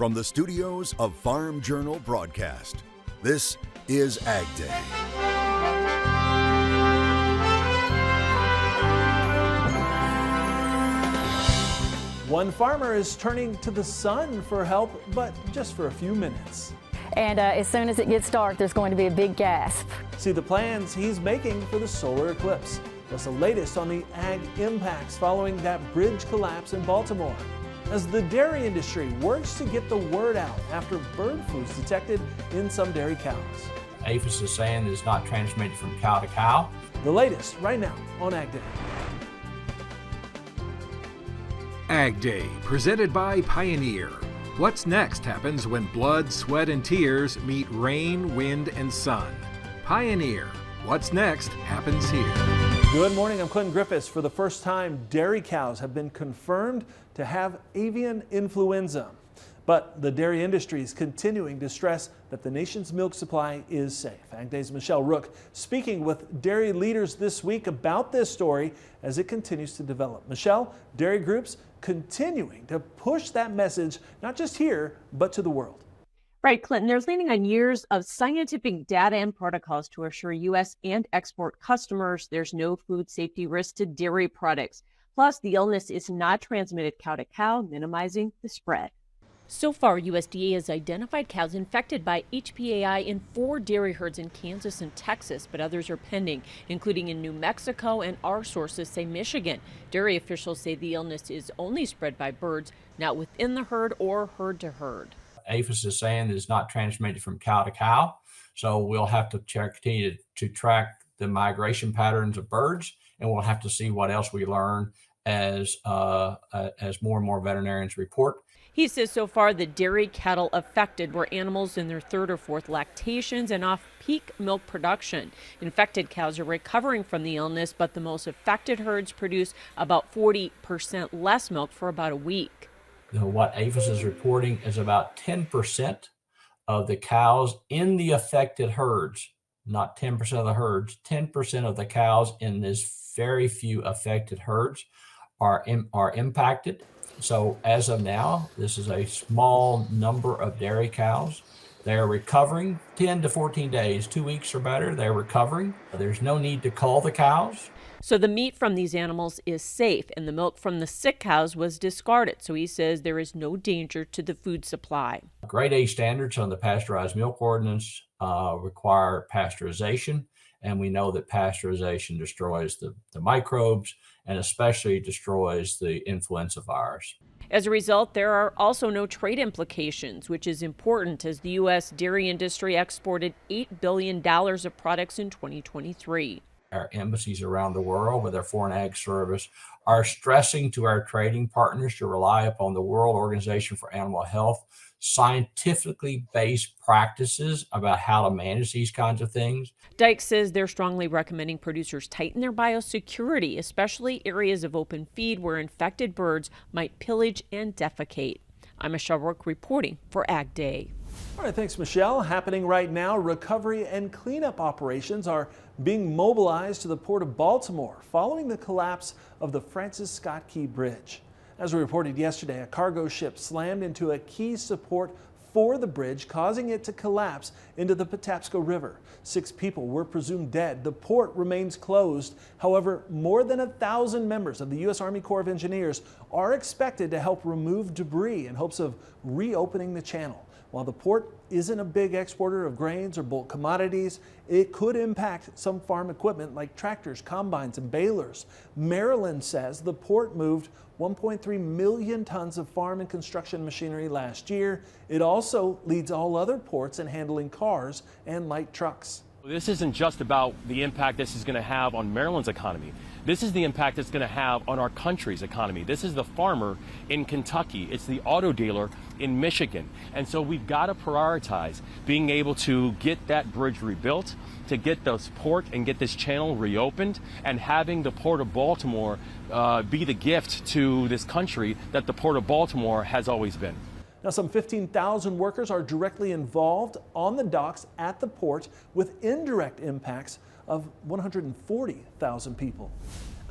From the studios of Farm Journal Broadcast, this is AgDay. One farmer is turning to the sun for help, but just for a few minutes. And as soon as it gets dark, there's going to be a big gasp. See the plans he's making for the solar eclipse. Plus the latest on the ag impacts following that bridge collapse in Baltimore. As the dairy industry works to get the word out after bird flu's detected in some dairy cows. APHIS is saying it's not transmitted from cow to cow. The latest right now on AgDay. AgDay, presented by Pioneer. What's next happens when blood, sweat, and tears meet rain, wind, and sun. Pioneer. What's next happens here. Good morning, I'm Clinton Griffiths. For the first time, dairy cows have been confirmed to have avian influenza. But the dairy industry is continuing to stress that the nation's milk supply is safe. AgDay's Michelle Rook speaking with dairy leaders this week about this story as it continues to develop. Michelle, dairy groups continuing to push that message, not just here, but to the world. Right, Clinton, they're leaning on years of scientific data and protocols to assure U.S. and export customers there's no food safety risk to dairy products. Plus, the illness is not transmitted cow to cow, minimizing the spread. So far, USDA has identified cows infected by HPAI in 4 dairy herds in Kansas and Texas, but others are pending, including in New Mexico, and our sources say Michigan. Dairy officials say the illness is only spread by birds, not within the herd or herd to herd. APHIS is saying it's not transmitted from cow to cow, so we'll have to continue to track the migration patterns of birds, and we'll have to see what else we learn as more and more veterinarians report. He says so far the dairy cattle affected were animals in their 3rd or 4th lactations and off peak milk production. Infected cows are recovering from the illness, but the most affected herds produce about 40% less milk for about a week. What APHIS is reporting is about 10% of the cows in the affected herds, not 10% of the herds, 10% of the cows in this very few affected herds are impacted. So as of now, this is a small number of dairy cows. They're recovering 10 to 14 days, 2 weeks or better, they're recovering. There's no need to cull the cows. So the meat from these animals is safe, and the milk from the sick cows was discarded. So he says there is no danger to the food supply. Grade A standards on the pasteurized milk ordinance require pasteurization, and we know that pasteurization destroys the microbes and especially destroys the influenza virus. As a result, there are also no trade implications, which is important as the U.S. dairy industry exported $8 billion of products in 2023. Our embassies around the world with our Foreign Ag Service are stressing to our trading partners to rely upon the World Organization for Animal Health scientifically based practices about how to manage these kinds of things. Dyke says they're strongly recommending producers tighten their biosecurity, especially areas of open feed where infected birds might pillage and defecate. I'm Michelle Rook reporting for AgDay. All right, thanks, Michelle. Happening right now, recovery and cleanup operations are being mobilized to the Port of Baltimore following the collapse of the Francis Scott Key Bridge. As we reported yesterday, a cargo ship slammed into a key support for the bridge, causing it to collapse into the Patapsco River. 6 people were presumed dead. The port remains closed. However, more than 1,000 members of the U.S. Army Corps of Engineers are expected to help remove debris in hopes of reopening the channel. While the port isn't a big exporter of grains or bulk commodities, it could impact some farm equipment like tractors, combines, and balers. Maryland says the port moved 1.3 million tons of farm and construction machinery last year. It also leads all other ports in handling cars and light trucks. This isn't just about the impact this is going to have on Maryland's economy. This is the impact it's going to have on our country's economy. This is the farmer in Kentucky. It's the auto dealer in Michigan. And so we've got to prioritize being able to get that bridge rebuilt, to get this port and get this channel reopened, and having the Port of Baltimore be the gift to this country that the Port of Baltimore has always been. Now, some 15,000 workers are directly involved on the docks at the port, with indirect impacts of 140,000 people.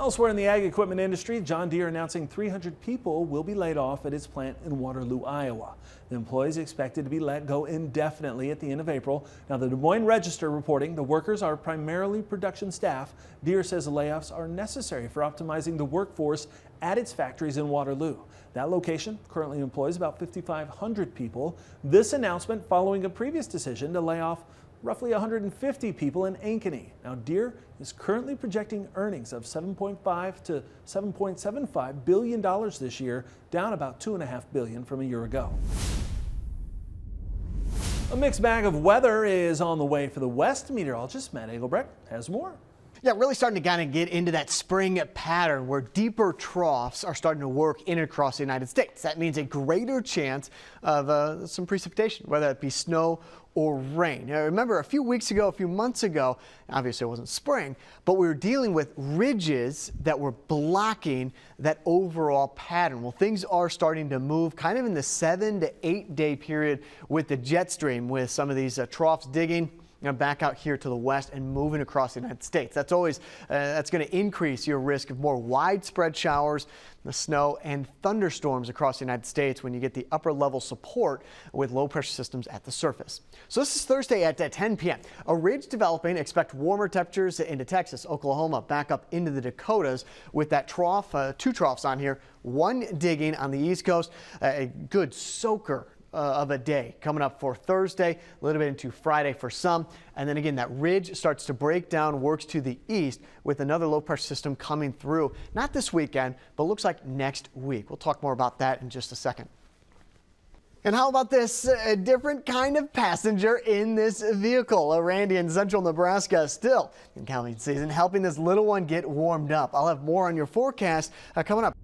Elsewhere in the ag equipment industry, John Deere announcing 300 people will be laid off at its plant in Waterloo, Iowa. The employees expected to be let go indefinitely at the end of April. Now, the Des Moines Register reporting the workers are primarily production staff. Deere says the layoffs are necessary for optimizing the workforce at its factories in Waterloo. That location currently employs about 5,500 people. This announcement following a previous decision to lay off roughly 150 people in Ankeny. Now, Deere is currently projecting earnings of $7.5 to $7.75 billion this year, down about $2.5 billion from a year ago. A mixed bag of weather is on the way for the West. Meteorologist Matt Engelbrecht has more. Yeah, really starting to kind of get into that spring pattern where deeper troughs are starting to work in and across the United States. That means a greater chance of some precipitation, whether it be snow or rain. Now, remember a few months ago, obviously it wasn't spring, but we were dealing with ridges that were blocking that overall pattern. Well, things are starting to move kind of in the 7 to 8 day period with the jet stream, with some of these troughs digging back out here to the west and moving across the United States. That's always that's going to increase your risk of more widespread showers, the snow and thunderstorms across the United States when you get the upper level support with low pressure systems at the surface. So this is Thursday at 10 p.m. A ridge developing. Expect warmer temperatures into Texas, Oklahoma, back up into the Dakotas with that trough, two troughs on here, one digging on the East Coast, a good soaker of a day coming up for Thursday, a little bit into Friday for some. And then again, that ridge starts to break down, works to the east with another low pressure system coming through. Not this weekend, but looks like next week. We'll talk more about that in just a second. And how about this? A different kind of passenger in this vehicle. Randy in central Nebraska still in calving season, helping this little one get warmed up. I'll have more on your forecast coming up.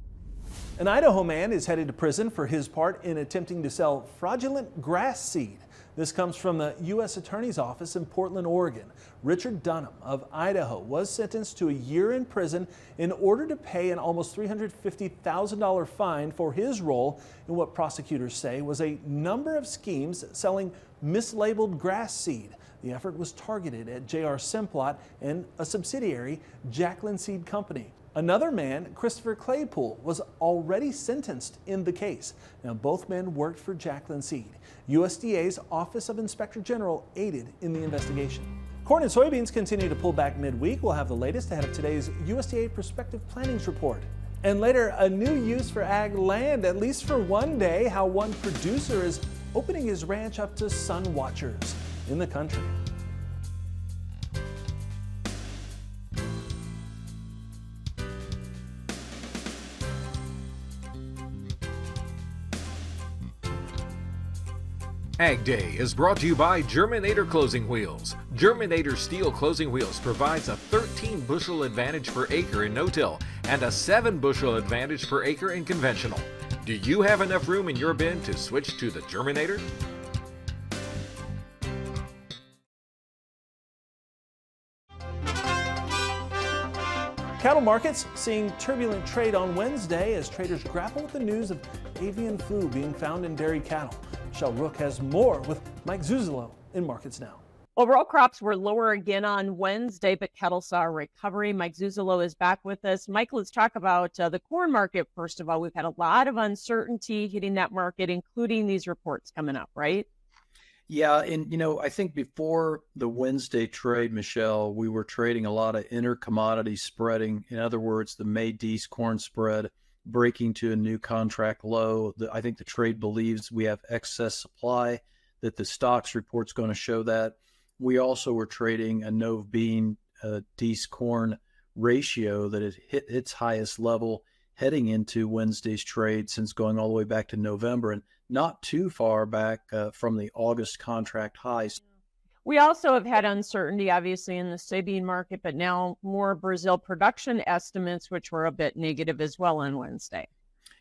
An Idaho man is headed to prison for his part in attempting to sell fraudulent grass seed. This comes from the U.S. Attorney's Office in Portland, Oregon. Richard Dunham of Idaho was sentenced to a year in prison in order to pay an almost $350,000 fine for his role in what prosecutors say was a number of schemes selling mislabeled grass seed. The effort was targeted at J.R. Simplot and a subsidiary, Jacqueline Seed Company. Another man, Christopher Claypool, was already sentenced in the case. Now, both men worked for Jacqueline Seed. USDA's Office of Inspector General aided in the investigation. Corn and soybeans continue to pull back midweek. We'll have the latest ahead of today's USDA Prospective Plannings Report. And later, a new use for ag land, at least for one day, how one producer is opening his ranch up to sun watchers in the country. AgDay is brought to you by Germinator Closing Wheels. Germinator steel closing wheels provides a 13 bushel advantage per acre in no-till and a 7 bushel advantage per acre in conventional. Do you have enough room in your bin to switch to the Germinator? Cattle markets seeing turbulent trade on Wednesday as traders grapple with the news of avian flu being found in dairy cattle. Michelle Rook has more with Mike Zuzolo in Markets Now. Overall crops were lower again on Wednesday, but cattle saw a recovery. Mike Zuzolo is back with us. Mike, let's talk about the corn market. First of all, we've had a lot of uncertainty hitting that market, including these reports coming up, right? Yeah, and I think before the Wednesday trade, Michelle, we were trading a lot of inter-commodity spreading. In other words, the May-Dees corn spread breaking to a new contract low. I think the trade believes we have excess supply, that the stocks report's going to show that. We also were trading a Nov bean Dees corn ratio that had hit its highest level heading into Wednesday's trade since going all the way back to November and not too far back from the August contract highs. We also have had uncertainty, obviously, in the soybean market, but now more Brazil production estimates, which were a bit negative as well on Wednesday.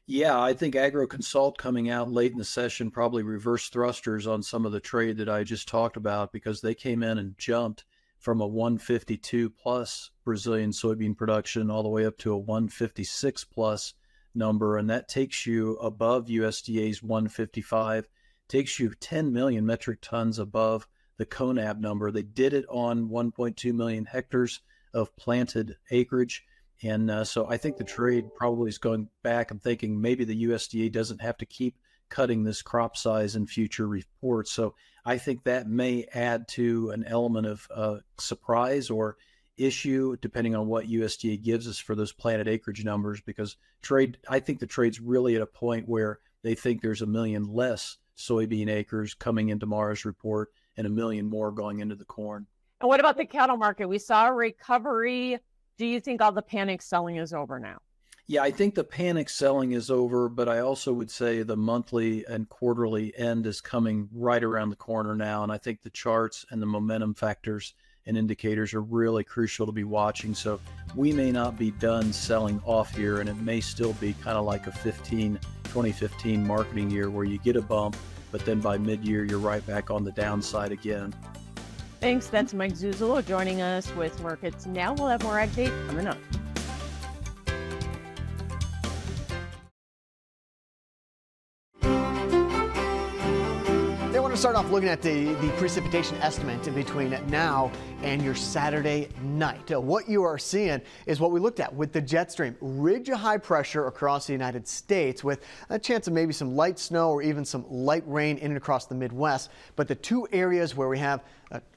Yeah, I think AgroConsult coming out late in the session probably reversed thrusters on some of the trade that I just talked about because they came in and jumped from a 152 plus Brazilian soybean production all the way up to a 156 plus number. And that takes you above USDA's 155, takes you 10 million metric tons above the CONAB number. They did it on 1.2 million hectares of planted acreage. And so I think the trade probably is going back and thinking maybe the USDA doesn't have to keep cutting this crop size in future reports. So I think that may add to an element of surprise or issue, depending on what USDA gives us for those planted acreage numbers, because I think the trade's really at a point where they think there's 1 million less soybean acres coming in tomorrow's report and 1 million more going into the corn. And what about the cattle market? We saw a recovery. Do you think all the panic selling is over now? Yeah, I think the panic selling is over, but I also would say the monthly and quarterly end is coming right around the corner now. And I think the charts and the momentum factors and indicators are really crucial to be watching. So we may not be done selling off here, and it may still be kind of like a 2015 marketing year where you get a bump, but then by mid-year, you're right back on the downside again. Thanks. That's Mike Zuzolo joining us with Markets Now. We'll have more AgDay coming up. Start off looking at the precipitation estimate in between now and your Saturday night. What you are seeing is what we looked at with the jet stream. Ridge of high pressure across the United States with a chance of maybe some light snow or even some light rain in and across the Midwest. But the two areas where we have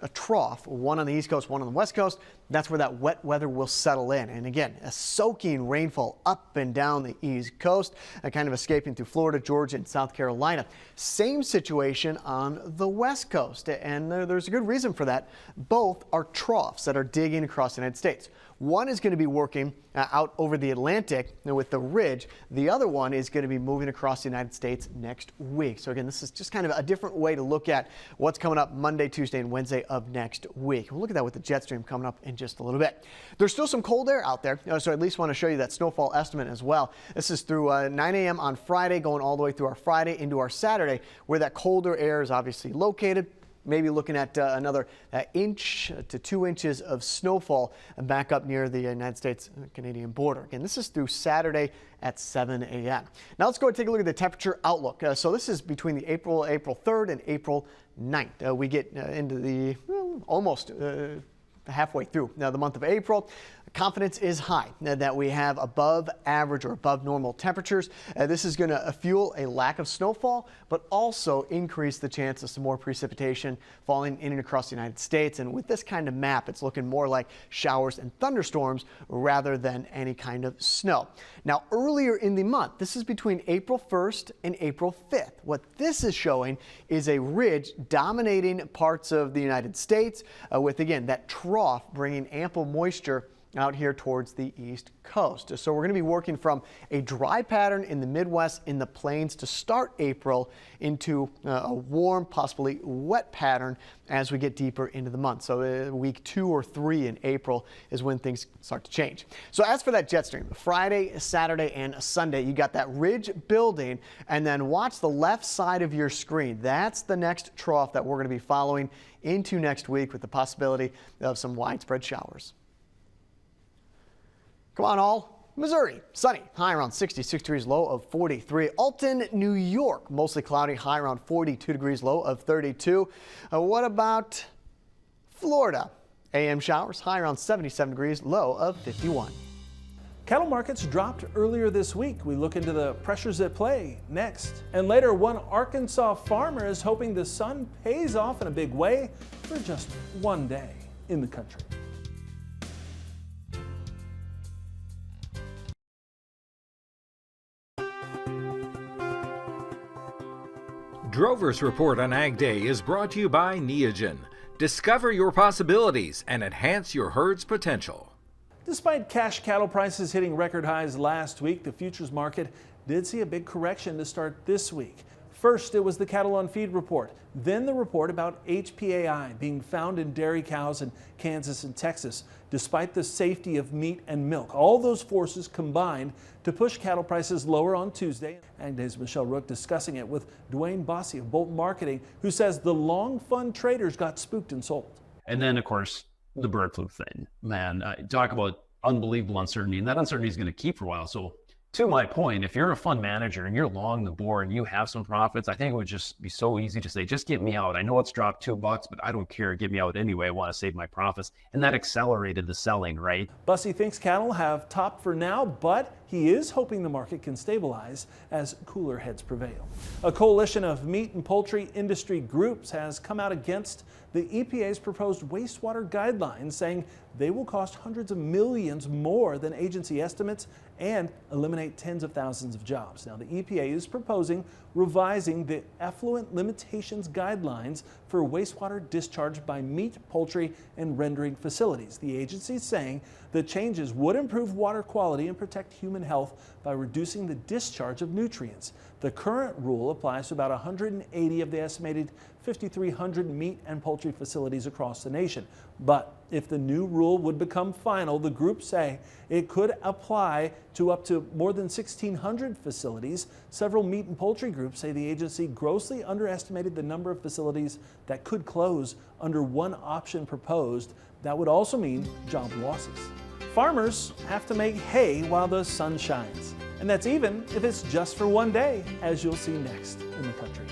a trough, one on the East Coast, one on the West Coast, that's where that wet weather will settle in. And again, a soaking rainfall up and down the East Coast, kind of escaping through Florida, Georgia, and South Carolina. Same situation on the West Coast, and there's a good reason for that. Both are troughs that are digging across the United States. One is going to be working out over the Atlantic with the ridge. The other one is going to be moving across the United States next week. So again, this is just kind of a different way to look at what's coming up Monday, Tuesday, and Wednesday of next week. We'll look at that with the jet stream coming up in just a little bit. There's still some cold air out there, so I at least want to show you that snowfall estimate as well. This is through 9 a.m. on Friday, going all the way through our Friday into our Saturday, where that colder air is obviously located. Maybe looking at another inch to 2 inches of snowfall back up near the United States-Canadian border. Again, this is through Saturday at 7 a.m. Now let's go and take a look at the temperature outlook. So this is between the April 3rd and April 9th. We get into the almost halfway through now the month of April. Confidence is high that we have above average or above normal temperatures. This is going to fuel a lack of snowfall, but also increase the chance of some more precipitation falling in and across the United States. And with this kind of map, it's looking more like showers and thunderstorms rather than any kind of snow. Now, earlier in the month, this is between April 1st and April 5th. What this is showing is a ridge dominating parts of the United States with, again, that trough bringing ample moisture out here towards the East Coast. So we're going to be working from a dry pattern in the Midwest, in the plains to start April into a warm, possibly wet pattern as we get deeper into the month. So week 2 or 3 in April is when things start to change. So as for that jet stream, Friday, Saturday, and Sunday, you got that ridge building, and then watch the left side of your screen. That's the next trough that we're going to be following into next week with the possibility of some widespread showers. Come on, all. Missouri, sunny, high around 66 degrees, low of 43. Alton, New York, mostly cloudy, high around 42 degrees, low of 32. What about Florida? AM showers, high around 77 degrees, low of 51. Cattle markets dropped earlier this week. We look into the pressures at play next. And later, one Arkansas farmer is hoping the sun pays off in a big way for just one day in the country. Drover's Report on Ag Day is brought to you by Neogen. Discover your possibilities and enhance your herd's potential. Despite cash cattle prices hitting record highs last week, the futures market did see a big correction to start this week. First, it was the cattle on feed report, then the report about HPAI being found in dairy cows in Kansas and Texas. Despite the safety of meat and milk, all those forces combined to push cattle prices lower on Tuesday. AgDay's Michelle Rook discussing it with Dwayne Bossy of Bolton Marketing, who says the long fund traders got spooked and sold. And then, of course, the bird flu thing. Man, talk about unbelievable uncertainty, and that uncertainty is going to keep for a while. So to my point, if you're a fund manager and you're long the board and you have some profits, I think it would just be so easy to say, just get me out. I know it's dropped $2, but I don't care. Get me out anyway. I want to save my profits. And that accelerated the selling, right? Bussey thinks cattle have topped for now, but he is hoping the market can stabilize as cooler heads prevail. A coalition of meat and poultry industry groups has come out against the EPA's proposed wastewater guidelines, saying they will cost hundreds of millions more than agency estimates and eliminate tens of thousands of jobs. Now, the EPA is proposing revising the effluent limitations guidelines for wastewater discharged by meat, poultry, and rendering facilities. The agency is saying the changes would improve water quality and protect human health by reducing the discharge of nutrients. The current rule applies to about 180 of the estimated 5,300 meat and poultry facilities across the nation. But if the new rule would become final, the groups say it could apply to up to more than 1,600 facilities. Several meat and poultry groups say the agency grossly underestimated the number of facilities that could close under one option proposed. That would also mean job losses. Farmers have to make hay while the sun shines. And that's even if it's just for one day, as you'll see next in the country.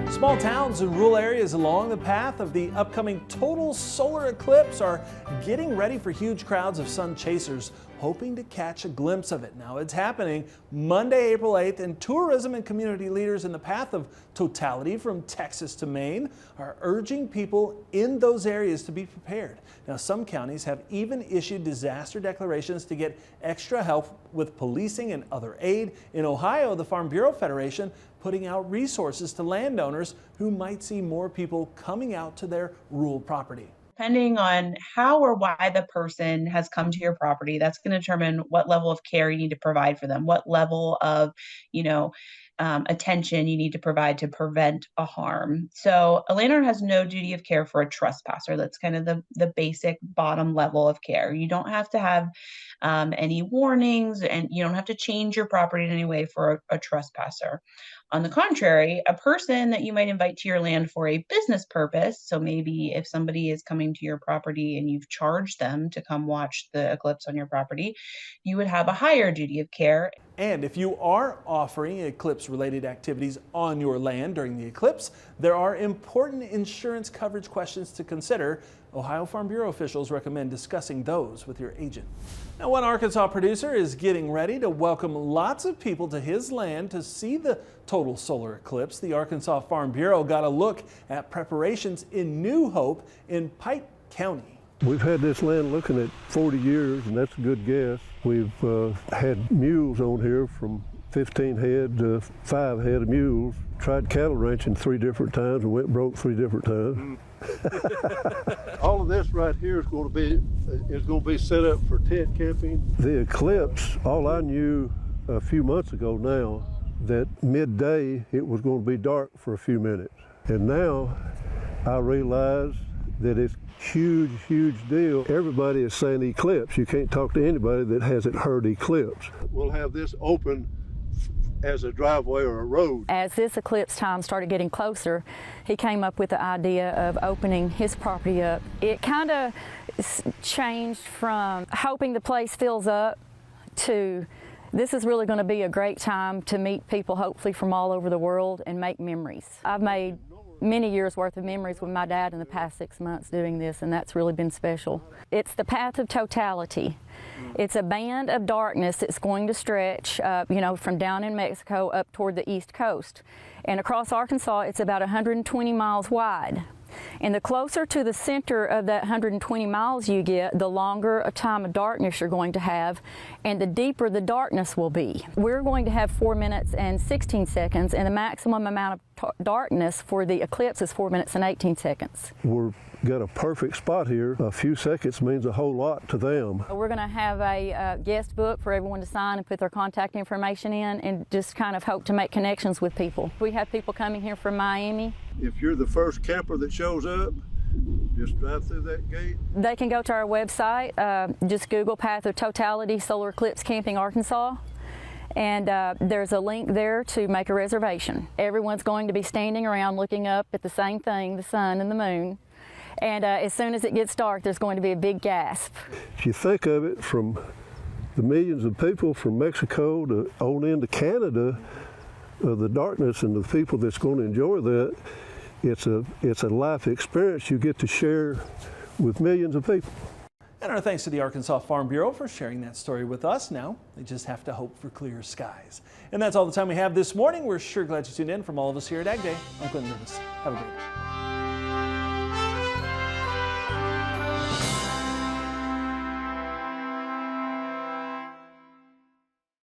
Small towns and rural areas along the path of the upcoming total solar eclipse are getting ready for huge crowds of sun chasers, hoping to catch a glimpse of it. Now, it's happening Monday, April 8th, and tourism and community leaders in the path of totality from Texas to Maine are urging people in those areas to be prepared. Now, some counties have even issued disaster declarations to get extra help with policing and other aid. In Ohio, the Farm Bureau Federation putting out resources to landowners who might see more people coming out to their rural property. Depending on how or why the person has come to your property, that's going to determine what level of care you need to provide for them, what level of, attention you need to provide to prevent a harm. So a landowner has no duty of care for a trespasser. That's kind of the basic bottom level of care. You don't have to have any warnings, and you don't have to change your property in any way for a trespasser. On the contrary, a person that you might invite to your land for a business purpose, so maybe if somebody is coming to your property and you've charged them to come watch the eclipse on your property, you would have a higher duty of care. And if you are offering eclipse-related activities on your land during the eclipse, there are important insurance coverage questions to consider. Ohio Farm Bureau officials recommend discussing those with your agent. Now, one Arkansas producer is getting ready to welcome lots of people to his land to see the total solar eclipse. The Arkansas Farm Bureau got a look at preparations in New Hope in Pike County. We've had this land looking at 40 years, and that's a good guess. We've had mules on here from 15 head to 5 head of mules. Tried cattle ranching 3 different times and went broke 3 different times. All of this right here is going to be set up for tent camping. The eclipse, all I knew a few months ago now, that midday it was going to be dark for a few minutes. And now I realize that it's huge deal. Everybody is saying eclipse. You can't talk to anybody that hasn't heard eclipse. We'll have this open as a driveway or a road. As this eclipse time started getting closer, he came up with the idea of opening his property up. It kind of changed from hoping the place fills up to this is really going to be a great time to meet people, hopefully from all over the world, and make memories. I've made many years worth of memories with my dad in the past 6 months doing this, and that's really been special. It's the path of totality. It's a band of darkness that's going to stretch, from down in Mexico up toward the East Coast. And across Arkansas, it's about 120 miles wide. And the closer to the center of that 120 miles you get, the longer a time of darkness you're going to have, and the deeper the darkness will be. We're going to have 4 minutes and 16 seconds, and the maximum amount of darkness for the eclipse is 4 minutes and 18 seconds. We've got a perfect spot here. A few seconds means a whole lot to them. We're going to have a guest book for everyone to sign and put their contact information in, and just kind of hope to make connections with people. We have people coming here from Miami. If you're the first camper that shows up, just drive through that gate. They can go to our website, just Google Path of Totality Solar Eclipse Camping Arkansas, And there's a link there to make a reservation. Everyone's going to be standing around looking up at the same thing, the sun and the moon. And as soon as it gets dark, there's going to be a big gasp. If you think of it, from the millions of people from Mexico to on into Canada, the darkness and the people that's going to enjoy that, it's a life experience you get to share with millions of people. And our thanks to the Arkansas Farm Bureau for sharing that story with us. Now, they just have to hope for clear skies. And that's all the time we have this morning. We're sure glad you tuned in. From all of us here at AgDay, I'm Clinton Griffiths. Have a great day.